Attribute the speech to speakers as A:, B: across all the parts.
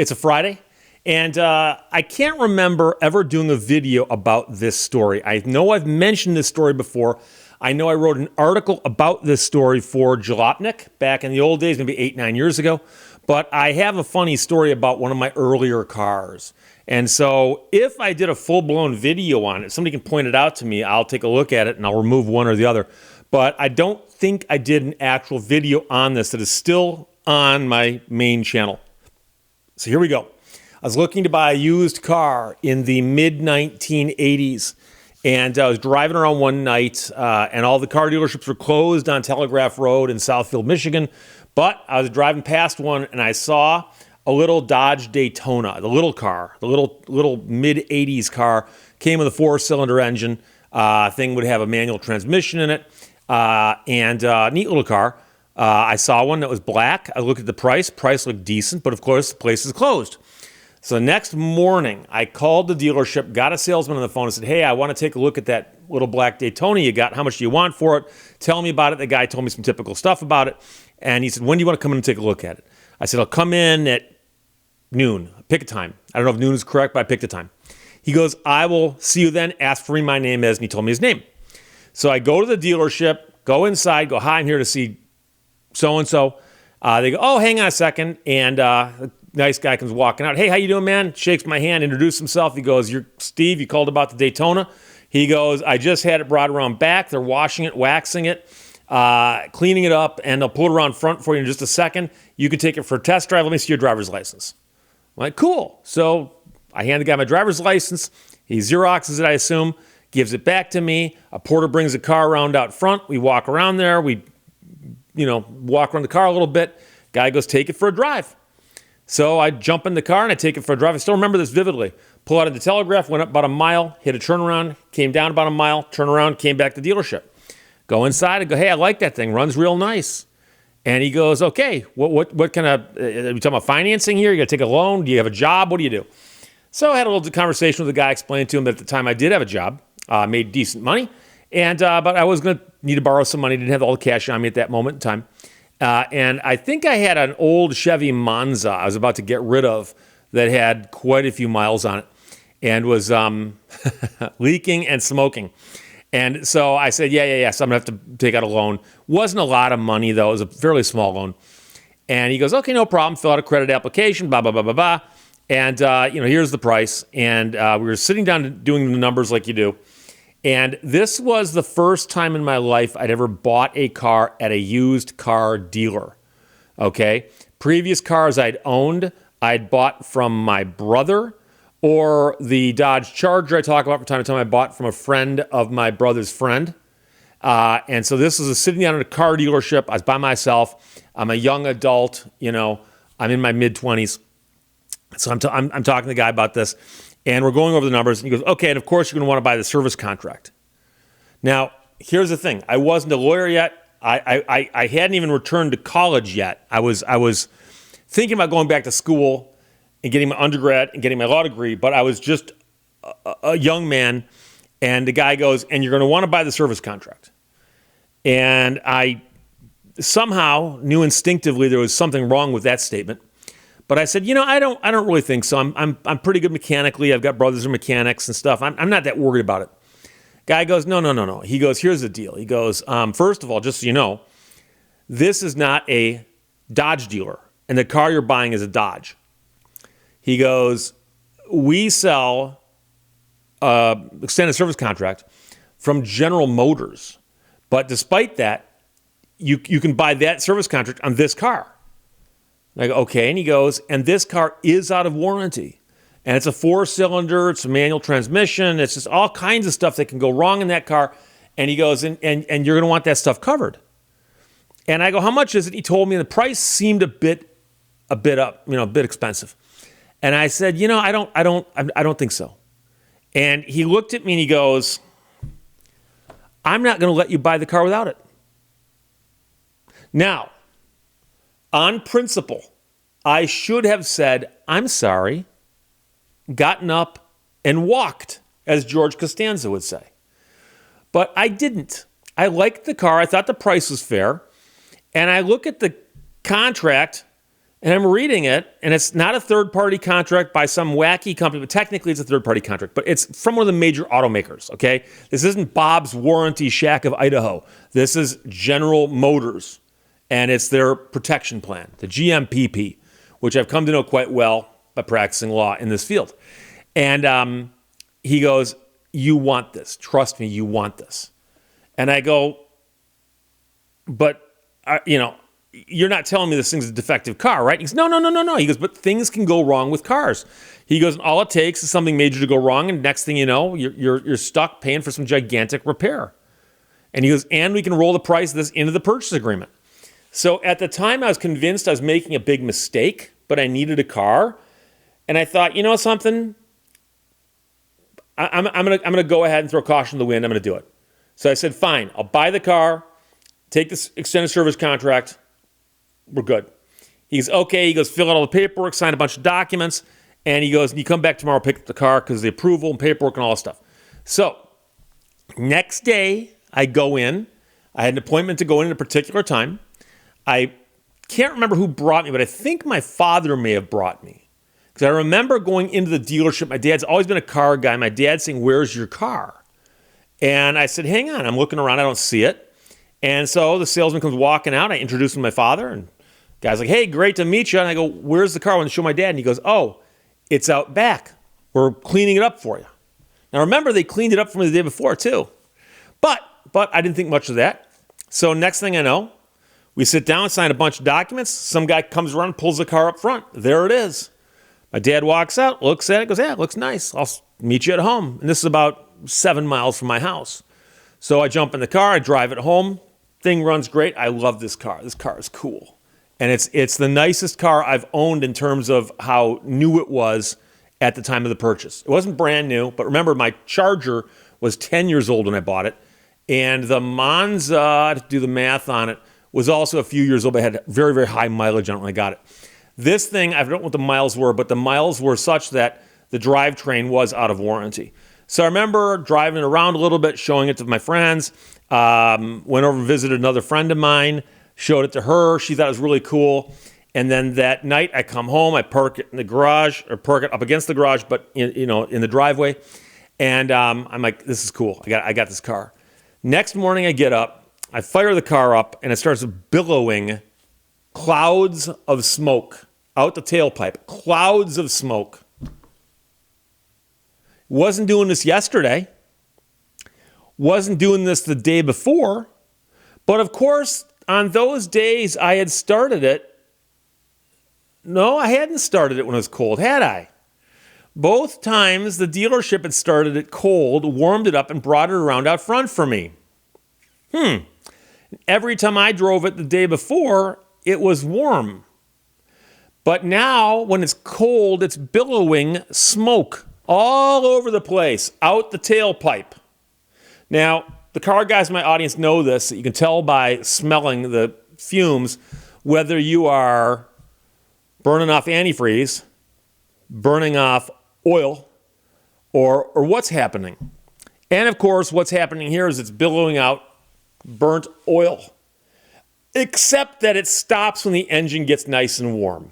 A: It's a Friday, and I can't remember ever doing a video about this story. I know I've mentioned this story before. I know I wrote an article about this story for Jalopnik back in the old days, maybe 8-9 years ago. But I have a funny story about one of my earlier cars. And so if I did a full-blown video on it, somebody can point it out to me, I'll take a look at it and I'll remove one or the other. But I don't think I did an actual video on this that is still on my main channel. So here we go. I was looking to buy a used car in the mid-1980s. And I was driving around one night, and all the car dealerships were closed on Telegraph Road in Southfield, Michigan. But I was driving past one, and I saw a little Dodge Daytona, the little car, the little mid-'80s car, came with a 4-cylinder engine. Thing would have a manual transmission in it, and neat little car. I saw one that was black. I looked at the price. Price looked decent, but of course, the place is closed. So the next morning, I called the dealership, got a salesman on the phone and said, hey, I want to take a look at that little black Daytona you got. How much do you want for it? Tell me about it. The guy told me some typical stuff about it. And he said, when do you want to come in and take a look at it? I said, I'll come in at noon. Pick a time. I don't know if noon is correct, but I picked a time. He goes, I will see you then. Ask for me my name is. And he told me his name. So I go to the dealership, go inside, go, hi, I'm here to see so-and-so. They go, oh, hang on a second. And nice guy comes walking out. Hey, how you doing, man? Shakes my hand, introduces himself. He goes, you're Steve. You called about the Daytona. He goes, I just had it brought around back. They're washing it, waxing it, cleaning it up, and they'll pull it around front for you in just a second. You can take it for a test drive. Let me see your driver's license. I'm like, cool. So I hand the guy my driver's license. He Xeroxes it, I assume, gives it back to me. A porter brings the car around out front. We walk around there. We, walk around the car a little bit. Guy goes, take it for a drive. So I jump in the car and I take it for a drive. I still remember this vividly. Pull out of the Telegraph, went up about a mile, hit a turnaround, came down about a mile, turn around, came back to the dealership. Go inside and go, hey, I like that thing. Runs real nice. And he goes, okay, what kind of, are you talking about financing here? You got to take a loan? Do you have a job? What do you do? So I had a little conversation with the guy, explained to him that at the time I did have a job, made decent money, and but I was going to need to borrow some money. Didn't have all the cash on me at that moment in time. And I think I had an old Chevy Monza I was about to get rid of that had quite a few miles on it and was leaking and smoking. And so I said, yeah. So I'm going to have to take out a loan. Wasn't a lot of money, though. It was a fairly small loan. And he goes, okay, no problem. Fill out a credit application, blah, blah, blah, blah, blah. And, here's the price. And we were sitting down doing the numbers like you do. And this was the first time in my life I'd ever bought a car at a used car dealer, okay? Previous cars I'd owned, I'd bought from my brother, or the Dodge Charger I talk about from time to time I bought from a friend of my brother's friend. And so this was sitting down at a car dealership. I was by myself. I'm a young adult, I'm in my mid-20s. So I'm talking to the guy about this. And we're going over the numbers, and he goes, okay, and of course you're going to want to buy the service contract. Now, here's the thing. I wasn't a lawyer yet. I hadn't even returned to college yet. I was thinking about going back to school and getting my undergrad and getting my law degree, but I was just a young man, and the guy goes, and you're going to want to buy the service contract. And I somehow knew instinctively there was something wrong with that statement. But I said, I don't really think so. I'm pretty good mechanically. I've got brothers who are mechanics and stuff. I'm not that worried about it. Guy goes, no. He goes, here's the deal. He goes, first of all, just so you know, this is not a Dodge dealer, and the car you're buying is a Dodge. He goes, we sell extended service contract from General Motors, but despite that, you can buy that service contract on this car. I go, okay, and he goes, and this car is out of warranty. And it's a 4-cylinder, it's a manual transmission, it's just all kinds of stuff that can go wrong in that car. And he goes, and you're going to want that stuff covered. And I go, how much is it? He told me, and the price seemed a bit up, a bit expensive. And I said, I don't think so. And he looked at me and he goes, I'm not going to let you buy the car without it. Now, on principle, I should have said, I'm sorry, gotten up and walked, as George Costanza would say. But I didn't. I liked the car. I thought the price was fair. And I look at the contract And I'm reading it, and it's not a third-party contract by some wacky company, but technically it's a third-party contract. But it's from one of the major automakers, okay? This isn't Bob's Warranty Shack of Idaho. This is General Motors, and it's their protection plan, the GMPP, which I've come to know quite well by practicing law in this field. And he goes, you want this. Trust me, you want this. And I go, but, you're not telling me this thing's a defective car, right? He goes, no. He goes, but things can go wrong with cars. He goes, all it takes is something major to go wrong, and next thing you know, you're stuck paying for some gigantic repair. And he goes, and we can roll the price of this into the purchase agreement. So at the time, I was convinced I was making a big mistake, but I needed a car. And I thought, you know something? I'm gonna go ahead and throw caution to the wind. I'm gonna do it. So I said, fine, I'll buy the car, take this extended service contract. We're good. He goes, okay. He goes, fill out all the paperwork, sign a bunch of documents. And he goes, and you come back tomorrow, pick up the car because the approval and paperwork and all that stuff. So next day, I go in. I had an appointment to go in at a particular time. I can't remember who brought me, but I think my father may have brought me. Because I remember going into the dealership. My dad's always been a car guy. My dad's saying, where's your car? And I said, hang on. I'm looking around. I don't see it. And so the salesman comes walking out. I introduce him to my father. And the guy's like, hey, great to meet you. And I go, where's the car? I want to show my dad. And he goes, oh, it's out back. We're cleaning it up for you. Now, remember, they cleaned it up for me the day before, too. But I didn't think much of that. So next thing I know, we sit down, sign a bunch of documents. Some guy comes around, pulls the car up front. There it is. My dad walks out, looks at it, goes, yeah, it looks nice. I'll meet you at home. And this is about 7 miles from my house. So I jump in the car, I drive it home. Thing runs great. I love this car. This car is cool. And it's the nicest car I've owned in terms of how new it was at the time of the purchase. It wasn't brand new, but remember, my Charger was 10 years old when I bought it. And the Monza, to do the math on it, was also a few years old, but had very, very high mileage on it when I got it. This thing, I don't know what the miles were, but the miles were such that the drivetrain was out of warranty. So I remember driving around a little bit, showing it to my friends, went over and visited another friend of mine, showed it to her. She thought it was really cool. And then that night I come home, I park it in the garage, or park it up against the garage, but in the driveway. And I'm like, this is cool. I got this car. Next morning I get up, I fire the car up, and it starts billowing clouds of smoke out the tailpipe. Clouds of smoke. Wasn't doing this yesterday. Wasn't doing this the day before. But of course, on those days I had started it. No, I hadn't started it when it was cold, had I? Both times the dealership had started it cold, warmed it up, and brought it around out front for me. Every time I drove it the day before, it was warm. But now, when it's cold, it's billowing smoke all over the place, out the tailpipe. Now, the car guys in my audience know this. You can tell by smelling the fumes whether you are burning off antifreeze, burning off oil, or what's happening. And of course, what's happening here is it's billowing out burnt oil. Except that it stops when the engine gets nice and warm.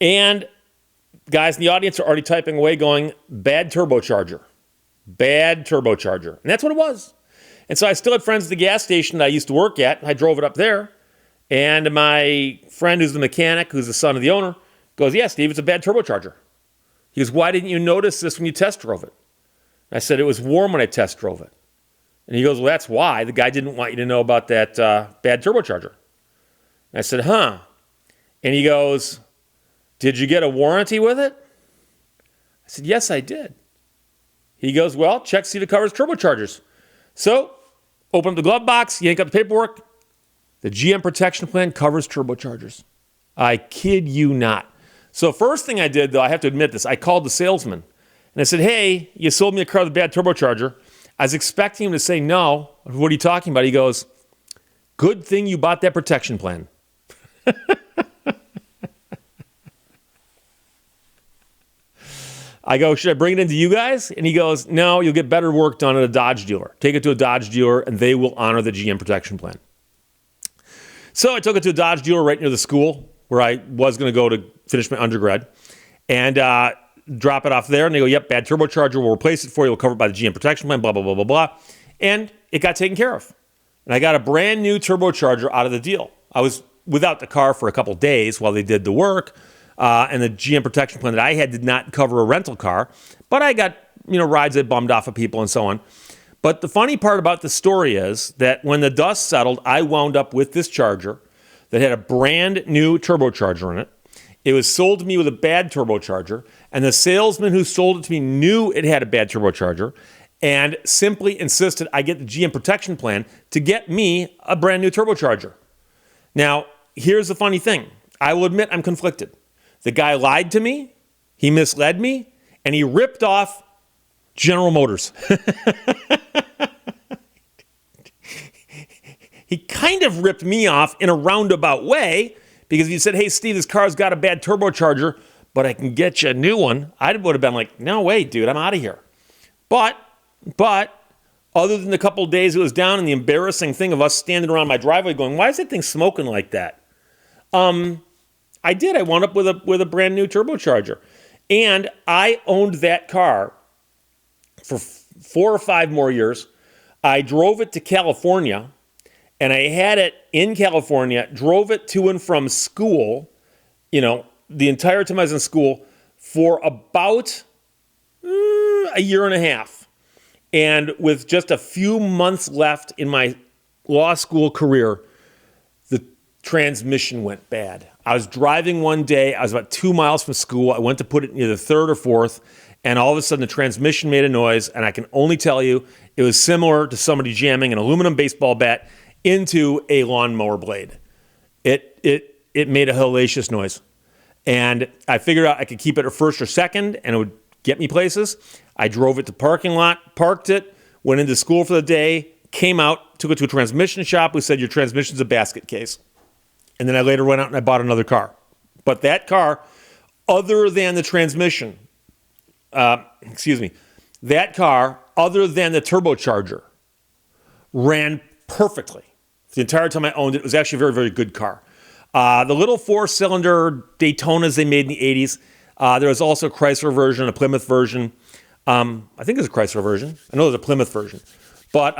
A: And guys in the audience are already typing away going, bad turbocharger. Bad turbocharger. And that's what it was. And so I still had friends at the gas station that I used to work at. I drove it up there. And my friend who's the mechanic, who's the son of the owner, goes, yeah, Steve, it's a bad turbocharger. He goes, why didn't you notice this when you test drove it? And I said, it was warm when I test drove it. And he goes, well, that's why. The guy didn't want you to know about that bad turbocharger. And I said, huh. And he goes, did you get a warranty with it? I said, yes, I did. He goes, well, check, see if it covers turbochargers. So, open up the glove box, yank up the paperwork. The GM protection plan covers turbochargers. I kid you not. So first thing I did, though, I have to admit this, I called the salesman. And I said, hey, you sold me a car with a bad turbocharger. I was expecting him to say no. What are you talking about? He goes, good thing you bought that protection plan. I go, should I bring it into you guys? And he goes, no, you'll get better work done at a Dodge dealer. Take it to a Dodge dealer, and they will honor the GM protection plan. So I took it to a Dodge dealer right near the school. where I was going to go to finish my undergrad, and drop it off there. And they go, yep, bad turbocharger. We'll replace it for you. We'll cover it by the GM protection plan, blah, blah, blah, blah, blah. And it got taken care of. And I got a brand new turbocharger out of the deal. I was without the car for a couple days while they did the work. And the GM protection plan that I had did not cover a rental car. But I got, rides that bummed off of people and so on. But the funny part about the story is that when the dust settled, I wound up with this charger that had a brand new turbocharger in it. It was sold to me with a bad turbocharger, and the salesman who sold it to me knew it had a bad turbocharger and simply insisted I get the GM protection plan to get me a brand new turbocharger. Now, here's the funny thing. I will admit I'm conflicted. The guy lied to me, he misled me, and he ripped off General Motors. He kind of ripped me off in a roundabout way, because if you said, hey, Steve, this car's got a bad turbocharger, but I can get you a new one, I would have been like, no way, dude, I'm out of here. But other than the couple of days it was down and the embarrassing thing of us standing around my driveway going, why is that thing smoking like that? I did. I wound up with a brand new turbocharger. And I owned that car for 4 or 5 more years. I drove it to California, and I had it in California, drove it to and from school, the entire time I was in school for about a year and a half. And with just a few months left in my law school career, the transmission went bad. I was driving one day. I was about 2 miles from school. I went to put it in either third or fourth, and all of a sudden the transmission made a noise, and I can only tell you it was similar to somebody jamming an aluminum baseball bat into a lawnmower blade. It made a hellacious noise. And I figured out I could keep it at first or second, and it would get me places. I drove it to parking lot, parked it, went into school for the day, came out, took it to a transmission shop who said, your transmission's a basket case. And then I later went out and I bought another car. But that car, other than the transmission, that car, other than the turbocharger, ran perfectly. The entire time I owned it, it was actually a very, very good car. The little 4-cylinder Daytonas they made in the 80s. There was also a Chrysler version, a Plymouth version. I think there's a Chrysler version. I know there's a Plymouth version. But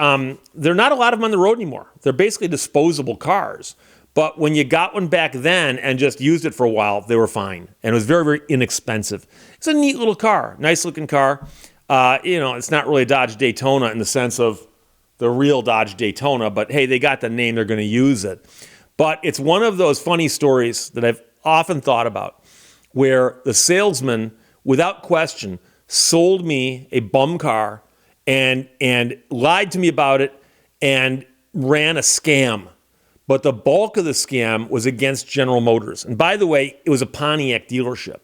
A: there are not a lot of them on the road anymore. They're basically disposable cars. But when you got one back then and just used it for a while, they were fine. And it was very, very inexpensive. It's a neat little car, nice looking car. It's not really a Dodge Daytona in the sense of the real Dodge Daytona, but hey, they got the name, they're going to use it. But it's one of those funny stories that I've often thought about, where the salesman, without question, sold me a bum car and lied to me about it and ran a scam. But the bulk of the scam was against General Motors. And by the way, it was a Pontiac dealership.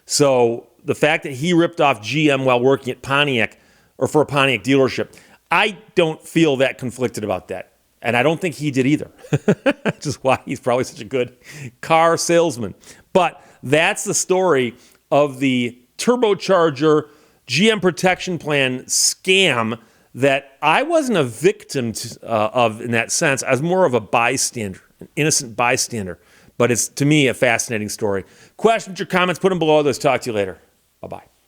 A: So the fact that he ripped off GM while working at Pontiac or for a Pontiac dealership, I don't feel that conflicted about that. And I don't think he did either, which is why he's probably such a good car salesman. But that's the story of the turbocharger GM protection plan scam that I wasn't a victim of in that sense. I was more of a bystander, an innocent bystander. But it's, to me, a fascinating story. Questions or comments, put them below. Let's talk to you later. Bye-bye.